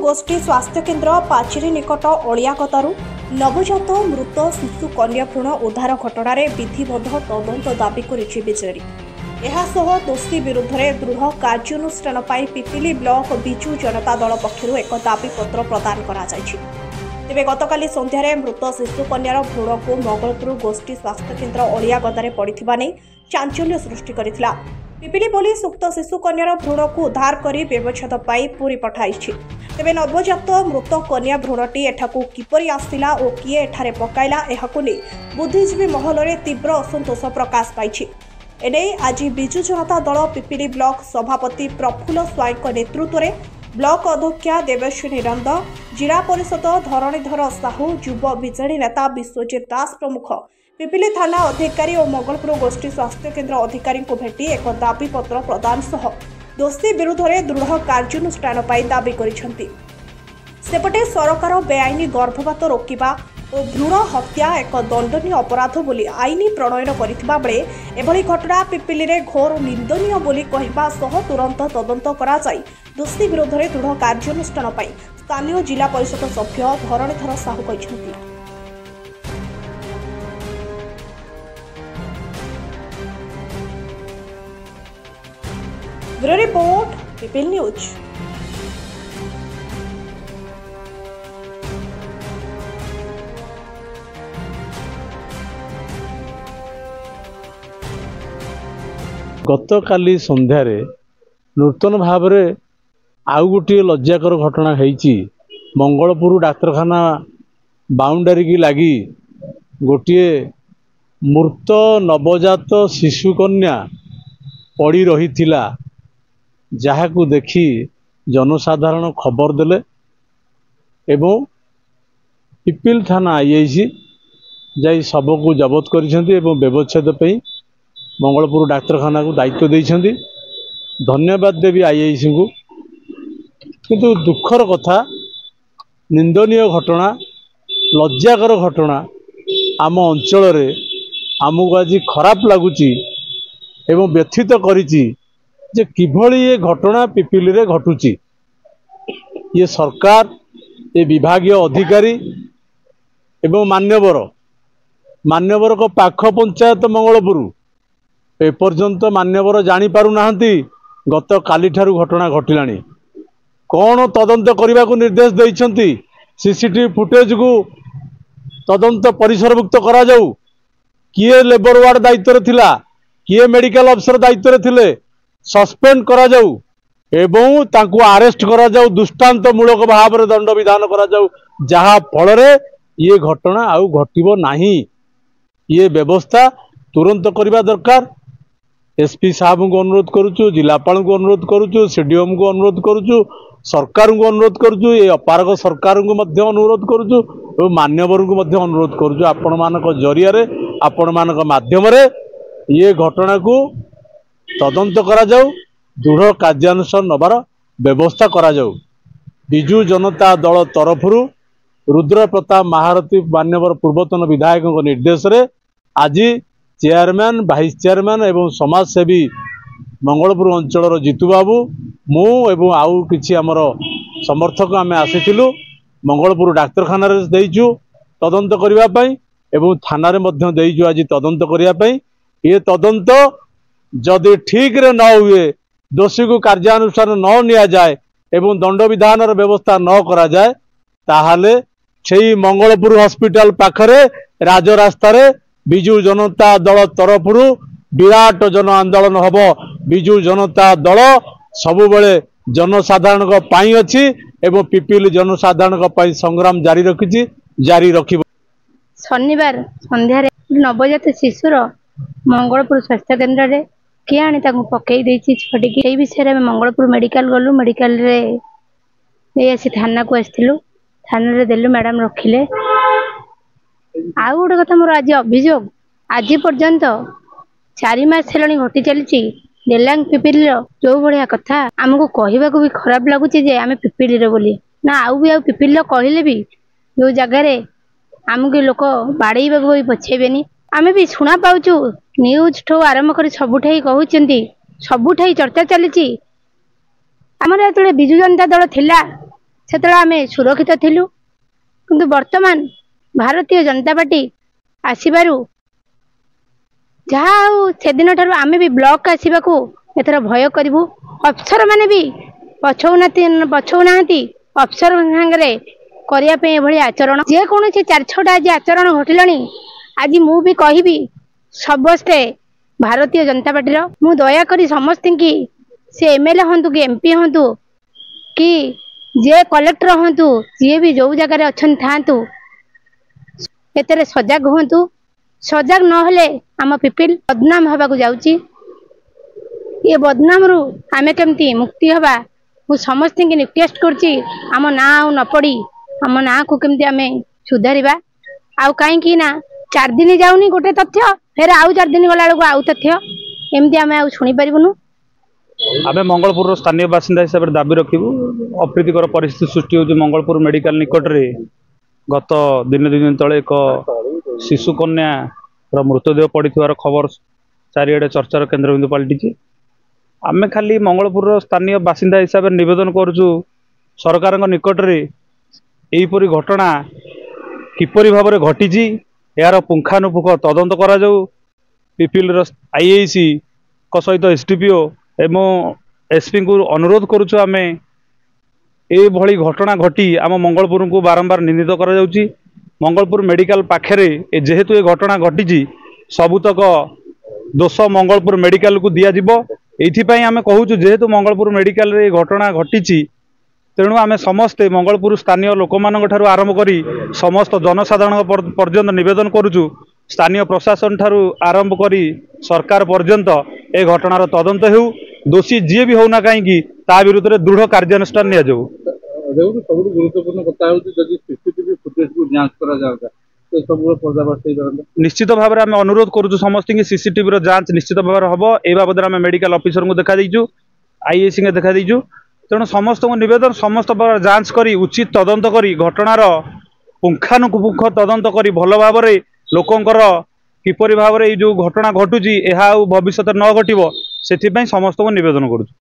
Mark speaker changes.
Speaker 1: गोष्ठी स्वास्थ्य केन्द्र पाचिरी निकट अलियागदारू नवजात मृत शिशु कन्या भ्रूण उद्धार घटना विधिबद्ध तदंत दाबी करिछि बिजेडी। एहासह दोषी विरुद्ध में दृढ़ कार्यानुष्ठान पिपिली ब्लॉक विजु जनता दल पक्षर एक दाबीपत्र प्रदान करा जायछि। तेबे गतकाली संध्यारे मृत शिशु कन्यार भ्रूण को मंगलपुर गोष्ठी स्वास्थ्य केन्द्र अलियागदारे पड़िथिबा नै चांचल्य सृष्टि करिथिला। पिपिली पुलिस उक्त शिशु कन्यार भ्रूण को उद्धार कर व्यवच्छेद पाई पुरी पठाइछि। तेबे नवजात मृत कन्या भ्रूणटी एठाकू किपरि आसिला और किए एठारे पकाइला एहाकू नै बुद्धिजीवी महलरे तीव्र असंतोष प्रकाश पाइछि। एने आज विजु जनता दल पिपिली ब्लॉक सभापति प्रफुल्ल स्वाईं नेतृत्व में ब्लॉक अध्यक्षा देवश्विनी नंद, जिला परिषद धरणीधर साहू, युव विजेडी नेता विश्वजित दास प्रमुख पिपिली थाना अधिकारी और मंगलपुर गोष्ठी स्वास्थ्य केन्द्र अधिकारी को भेटी एक दाबीपत्र प्रदान सह दोषी विरुद्ध में दृढ़ कार्यानुष्ठान दाबी करिसेंति। सेपटे सरकार बेआईनी गर्भपात रोकिबा और भ्रूण हत्या एक दंडनीय अपराध बोली आईन प्रणयन करथिबा बेले एभली घटना पिपिली रे घोर निंदनीय बोली कहबा सह तुरंत तदंत करा जाय दोषी विरुद्ध में दृढ़ कार्यानुष्ठान स्थानीय जिला परिषद सभ्य धरणीधर साहू कहछंती। Bureau report Pipili news.
Speaker 2: गतकाली संध्यारे नूतन भाव में आउ गोटे लज्जाकर घटना होईची। मंगलपुर डाक्तरखाना बाउंडारी की लगी गोटे मृत नवजात शिशु कन्या पड़ी रही थिला, जहाकू देखी जनसाधारण खबर देले एवं पिपिल थाना आईआईसी जाई शव को जबत करिसेंती एवं व्यवच्छेद पे मंगलपुर डाक्तरखाना को दायित्व देइछंती। धन्यवाद देवी आईआईसी को। किंतु दुखर कथा, निंदनीय घटना, लज्जाकर घटना आम अंचल रे आमको आज खराब लगुची एवं व्यथित करिची जे किभली ये घटना पिपिली रे घटुची। ये सरकार, ये विभागीय अधिकारी एवं मान्यवर को पाख पंचायत मंगलपुर एपर्यंत मान्यवर जानी पारु नाहंती गत काली ठारू घटना घटिलानी। कौन तदंत करने को निर्देश देइछंती? सीसीटीवी फुटेज को तदंत परिसरभुक्त करा जाऊ। किए लेबर वार्ड दायित्व थिला, किए मेडिकल अफसर दायित्व थिले, सस्पेंड करा जाऊ एवं तांको अरेस्ट करा जाऊ, दृष्टांत मूलक भाव में दंड विधान करा जाऊ, जहा फल रे ये घटना आउ घटिबो नाही। ये व्यवस्था तुरंत करबा दरकार। एसपी साहब को अनुरोध करुचु, जिलापाल को अनुरोध करुचु, सीडीएम को अनुरोध करुचु, सरकार को अनुरोध करुचु, ये अपारक सरकार को मध्य अनुरोध करुचु और मान्यवर को मध्य अनुरोध करुचु। आपण मानक जरिया रे, आपण मानक माध्यम रे ये घटना को तदंत करा जाऊ, दृढ़ कार्यानुष्ठान नबार व्यवस्था करा जाऊ। विजु जनता दल तरफरु रुद्र प्रताप महारथी मान्यवर पूर्वतन विधायक निर्देश रे आज चेयरमैन, भाइस चेयरमैन एवं समाजसेवी मंगलपुर अंचल जीतू बाबू, मु एवं आउ किछि आमर समर्थक आमे आसीथिलु मंगलपुर डाक्तरखाना रे देइछु तदंत करिवा पई एवं थाना रे मध्य देइछु आज तदंत करिवा पई। ये तदंत जदि ठीक रे न हुए, दोषी को कार्यानुष्ठान न निया जाए एवं दंड विधान व्यवस्था न करा जाए, ताहाले सेई मंगलपुर हॉस्पिटल पाखरे राजरास्ता रे विजु जनता दल तरफरु विराट जन आंदोलन हब। विजु जनता दल सबुबले जनसाधारण पाई अछि एवं पिपिली जनसाधारण पाई संग्राम जारी रखिछि, जारी रखिब।
Speaker 3: शनिवार संध्यारे नवजात शिशुर मंगलपुर स्वास्थ्य केन्द्र रे किए आनी पकई देछि छटिकी। एई विषय में मंगलपुर मेडिकल गलु, मेडिकल रे ए आसी थाना को आस्थिलु, थाना रे देलु, मैडम रखिले। आउ गोटे कथा, मोर आज अभियोग आज पर्यंत 4 मास हेलानी घटी चली डेलांग पिपिली जो भाया कथा आमको कहवा भी खराब लगुच आम पिपिली बोली ना, आउ भी पिपिली कहले भी जो जगार आमको लोक बाड़ेबा भी पछेबेनी। आम भी शुणा पाचु न्यूज ठू आरंभ कर सबुठाई कहते, सबुठाई चर्चा चली। आमर जो विजु जनता दल थिला ସେତେବେଳେ ଆମେ ସୁରକ୍ଷିତ ଥିଲୁ। କିନ୍ତୁ ବର୍ତ୍ତମାନ ଭାରତୀୟ ଜନତା ପାର୍ଟି ଆସିବାରୁ ଯାହା ହଉ ସେଦିନ ଠାରୁ ଆମେ ବି ବ୍ଲକ ଆସିବାକୁ ଏଥର ଭୟ କରିବୁ। ଅଫିସର ମାନେ ବି ପଛଉନାହାନ୍ତି ଅଫିସର ସାଙ୍ଗରେ କରିବା ପାଇଁ ଏଭଳି ଆଚରଣ। ଯେକୌଣସି 4-6ଟା ଆଜି ଆଚରଣ ଘଟିଲାଣି। ଆଜି ମୁଁ ବି କହିବି ସମସ୍ତେ ଭାରତୀୟ ଜନତା ପାର୍ଟିର। ମୁଁ ଦୟାକରି ସମସ୍ତଙ୍କୁ ସେ MLA ହୁଅନ୍ତୁ କି MP ହୁଅନ୍ତୁ କି ଯେ କଲେକ୍ଟର ହୁଅନ୍ତୁ, ଯିଏ ବି ଯୋଉ ଜାଗାରେ ଅଛନ୍ତି ଥାଆନ୍ତୁ, ଏଥିରେ ସଜାଗ ହୁଅନ୍ତୁ। ସଜାଗ ନହେଲେ ଆମ ପିପିଲ ବଦନାମ ହେବାକୁ ଯାଉଛି। ଏ ବଦନାମରୁ ଆମେ କେମିତି ମୁକ୍ତି ହେବା, ମୁଁ ସମସ୍ତଙ୍କୁ ରିକ୍ୱେଷ୍ଟ କରୁଛି ଆମ ନାଁ ଆଉ ନ ପଡ଼ି ଆମ ନାଁକୁ କେମିତି ଆମେ ସୁଧାରିବା। ଆଉ କାହିଁକି ନା 4 ଦିନ ଯାଉନି ଗୋଟେ ତଥ୍ୟ, ଫେର ଆଉ 4 ଦିନ ଗଲା ବେଳକୁ ଆଉ ତଥ୍ୟ, ଏମିତି ଆମେ ଆଉ ଶୁଣିପାରିବୁନୁ।
Speaker 4: आम मंगलपुर स्थानीय बासिंदा हिसाब से दाबी रखू। अप्रीतिकर परिस्थिति सृष्टि होती मंगलपुर मेडिकल निकट में गत दिन 2 दिन तले एक शिशु कन्या मृतदेह पड़ार खबर चारिड़े चर्चार केन्द्रबिंदु पलटि। आम खाली मंगलपुर स्थानीय बासिंदा हिसाब से नवेदन करुचु सरकार निकट में यहीपरी घटना किपरि भाव में घटी यार पुंखानुपुख तदंत करा जाऊ। पिपिल IAC सहित SDPO एवं SP को अनुरोध करुचु आम ये घटना घटी आम मंगलपुर को बारंबार निंदित करा जाउची। मंगलपुर मेडिकल पाखरे जेहेतु ये घटना घटी सबुतक दोष मंगलपुर मेडिकल को दिया जिवो। एथिपाई आम कहूँ जेहेतु मंगलपुर मेडिकल रे घटना घटी तेणु आम समस्ते मंगलपुर स्थानीय लोक मान आरंभ करी समस्त जनसाधारण पर्यंत निवेदन करुचु स्थानीय प्रशासन ठारू आरंभ करी सरकार पर्यंत ए घटनार तदंत हेउ। दोषी जी भी होना कहीं ता विरुद्ध में दृढ़ कार्यानुष्ठान निया जाऊ।
Speaker 2: सब गुरुत्वपूर्ण कथा सीसीटीवी फुटेज को जांच करा जाता तो सब पर्दाफाश
Speaker 4: निश्चित भाव में आम अनुरोध करुचु समस्त सीसीटीवी जांच निश्चित भाव में हम ए बाबद आम मेडिकल ऑफिसर को देखा देइचु, IAC को देखा देइचु। तेणु समस्त निवेदन समस्त प्रकार जांच करी उचित तदंत करी घटनार पुंखानुपुंख तदंत करी भल भाव में लोकंकर किपरि भाव में जो घटना घटुची यह भविष्य न घटिबो सेथिपई समस्त को निवेदन करुछु।